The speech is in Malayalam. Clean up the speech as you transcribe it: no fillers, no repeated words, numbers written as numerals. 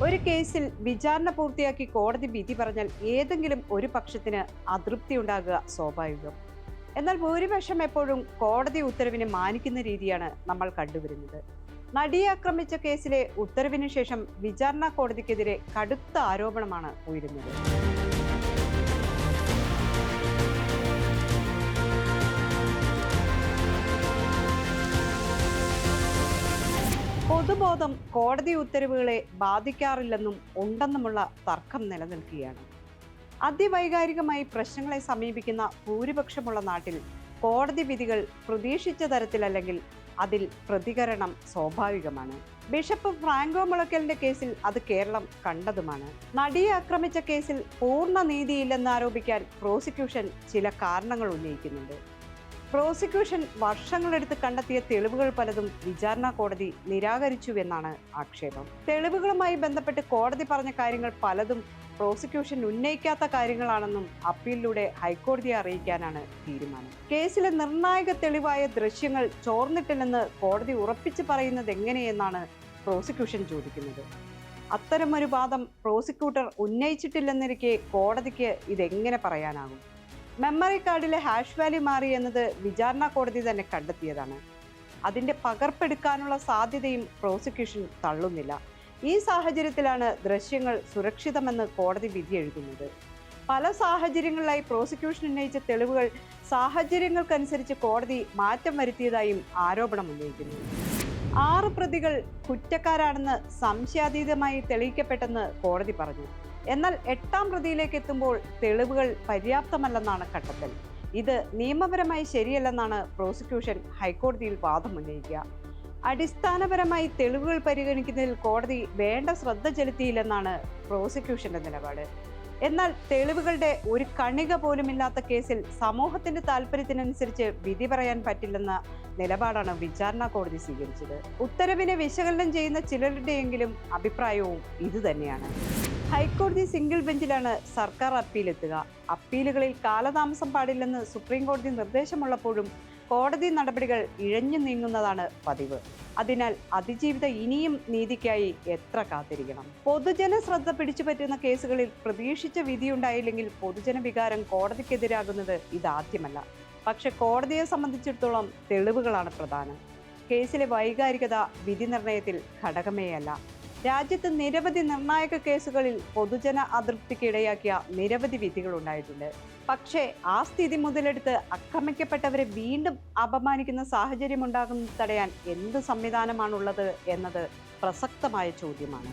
ഒരു കേസിൽ വിചാരണ പൂർത്തിയാക്കി കോടതി വിധി പറഞ്ഞാൽ ഏതെങ്കിലും ഒരു പക്ഷത്തിന് അതൃപ്തി ഉണ്ടാകുക സ്വാഭാവികം. എന്നാൽ ഭൂരിപക്ഷം എപ്പോഴും കോടതി ഉത്തരവിനെ മാനിക്കുന്ന രീതിയാണ് നമ്മൾ കണ്ടുവരുന്നത്. നടിയെ ആക്രമിച്ച കേസിലെ ഉത്തരവിന് ശേഷം വിചാരണ കോടതിക്കെതിരെ കടുത്ത ആരോപണമാണ് ഉയരുന്നത്. പൊതുബോധം കോടതി ഉത്തരവുകളെ ബാധിക്കാറില്ലെന്നും ഉണ്ടെന്നുമുള്ള തർക്കം നിലനിൽക്കുകയാണ്. അതിവൈകാരികമായി പ്രശ്നങ്ങളെ സമീപിക്കുന്ന ഭൂരിപക്ഷമുള്ള നാട്ടിൽ കോടതി വിധികൾ പ്രതീക്ഷിച്ച തരത്തിലല്ലെങ്കിൽ അതിൽ പ്രതികരണം സ്വാഭാവികമാണ്. ബിഷപ്പ് ഫ്രാങ്കോ മുളയ്ക്കലിന്റെ കേസിൽ അത് കേരളം കണ്ടതുമാണ്. നടിയെ ആക്രമിച്ച കേസിൽ പൂർണ്ണ നീതിയില്ലെന്നാരോപിക്കാൻ പ്രോസിക്യൂഷൻ ചില കാരണങ്ങൾ ഉന്നയിക്കുന്നുണ്ട്. പ്രോസിക്യൂഷൻ വർഷങ്ങളെടുത്ത് കണ്ടെത്തിയ തെളിവുകൾ പലതും വിചാരണ കോടതി നിരാകരിച്ചുവെന്നാണ് ആക്ഷേപം. തെളിവുകളുമായി ബന്ധപ്പെട്ട് കോടതി പറഞ്ഞ കാര്യങ്ങൾ പലതും പ്രോസിക്യൂഷൻ ഉന്നയിക്കാത്ത കാര്യങ്ങളാണെന്നും അപ്പീലിലൂടെ ഹൈക്കോടതിയെ അറിയിക്കാനാണ് തീരുമാനം. കേസിലെ നിർണായക തെളിവായ ദൃശ്യങ്ങൾ ചോർന്നിട്ടില്ലെന്ന് കോടതി ഉറപ്പിച്ചു പറയുന്നത് എങ്ങനെയെന്നാണ് പ്രോസിക്യൂഷൻ ചോദിക്കുന്നത്. അത്തരമൊരു വാദം പ്രോസിക്യൂട്ടർ ഉന്നയിച്ചിട്ടില്ലെന്നിരിക്കെ കോടതിക്ക് ഇതെങ്ങനെ പറയാനാകും? മെമ്മറി കാർഡിലെ ഹാഷ് വാല്യൂ മാറി എന്നത് വിചാരണ കോടതി തന്നെ കണ്ടെത്തിയതാണ്. അതിന്റെ പകർപ്പെടുക്കാനുള്ള സാധ്യതയും പ്രോസിക്യൂഷൻ തള്ളുന്നില്ല. ഈ സാഹചര്യത്തിലാണ് ദൃശ്യങ്ങൾ സുരക്ഷിതമെന്ന് കോടതി വിധി എഴുതുന്നത്. പല സാഹചര്യങ്ങളിലായി പ്രോസിക്യൂഷൻ ഉന്നയിച്ച തെളിവുകൾ സാഹചര്യങ്ങൾക്കനുസരിച്ച് കോടതി മാറ്റം വരുത്തിയതായും ആരോപണം ഉന്നയിക്കുന്നു. 6 പ്രതികൾ കുറ്റക്കാരാണെന്ന് സംശയാതീതമായി തെളിയിക്കപ്പെട്ടെന്ന് കോടതി പറഞ്ഞു. എന്നാൽ 8ാം പ്രതിയിലേക്ക് എത്തുമ്പോൾ തെളിവുകൾ പര്യാപ്തമല്ലെന്നാണ് കണ്ടെത്തൽ. ഇത് നിയമപരമായി ശരിയല്ലെന്നാണ് പ്രോസിക്യൂഷൻ ഹൈക്കോടതിയിൽ വാദമുന്നയിക്കുക. അടിസ്ഥാനപരമായി തെളിവുകൾ പരിഗണിക്കുന്നതിൽ കോടതി വേണ്ട ശ്രദ്ധ ചെലുത്തിയില്ലെന്നാണ് പ്രോസിക്യൂഷന്റെ നിലപാട്. എന്നാൽ തെളിവുകളുടെ ഒരു കണിക പോലുമില്ലാത്ത കേസിൽ സമൂഹത്തിന്റെ താല്പര്യത്തിനനുസരിച്ച് വിധി പറയാൻ പറ്റില്ലെന്ന നിലപാടാണ് വിചാരണ കോടതി സ്വീകരിച്ചത്. ഉത്തരവിനെ വിശകലനം ചെയ്യുന്ന ചിലരുടെയെങ്കിലും അഭിപ്രായവും ഇതുതന്നെയാണ്. ഹൈക്കോടതി സിംഗിൾ ബെഞ്ചിലാണ് സർക്കാർ അപ്പീലെത്തുക. അപ്പീലുകളിൽ കാലതാമസം പാടില്ലെന്ന് സുപ്രീം കോടതി നിർദ്ദേശമുള്ളപ്പോഴും കോടതി നടപടികൾ ഇഴഞ്ഞു നീങ്ങുന്നതാണ് പതിവ്. അതിനാൽ അതിജീവിത ഇനിയും നീതിക്കായി എത്ര കാത്തിരിക്കണം? പൊതുജന ശ്രദ്ധ പിടിച്ചുപറ്റുന്ന കേസുകളിൽ പ്രതീക്ഷിച്ച വിധിയുണ്ടായില്ലെങ്കിൽ പൊതുജന വികാരം കോടതിക്കെതിരാകുന്നത് ഇതാദ്യമല്ല. പക്ഷെ കോടതിയെ സംബന്ധിച്ചിടത്തോളം തെളിവുകളാണ് പ്രധാനം. കേസിലെ വൈകാരികത വിധി നിർണയത്തിൽ ഘടകമേയല്ല. രാജ്യത്ത് നിരവധി നിർണായക കേസുകളിൽ പൊതുജന അതൃപ്തിക്ക് ഇടയാക്കിയ നിരവധി വിധികൾ ഉണ്ടായിട്ടുണ്ട്. പക്ഷേ ആ സ്ഥിതി മുതലെടുത്ത് ആക്രമിക്കപ്പെട്ടവരെ വീണ്ടും അപമാനിക്കുന്ന സാഹചര്യം ഉണ്ടാകുന്നത് തടയാൻ എന്ത് സംവിധാനമാണുള്ളത് എന്നത് പ്രസക്തമായ ചോദ്യമാണ്.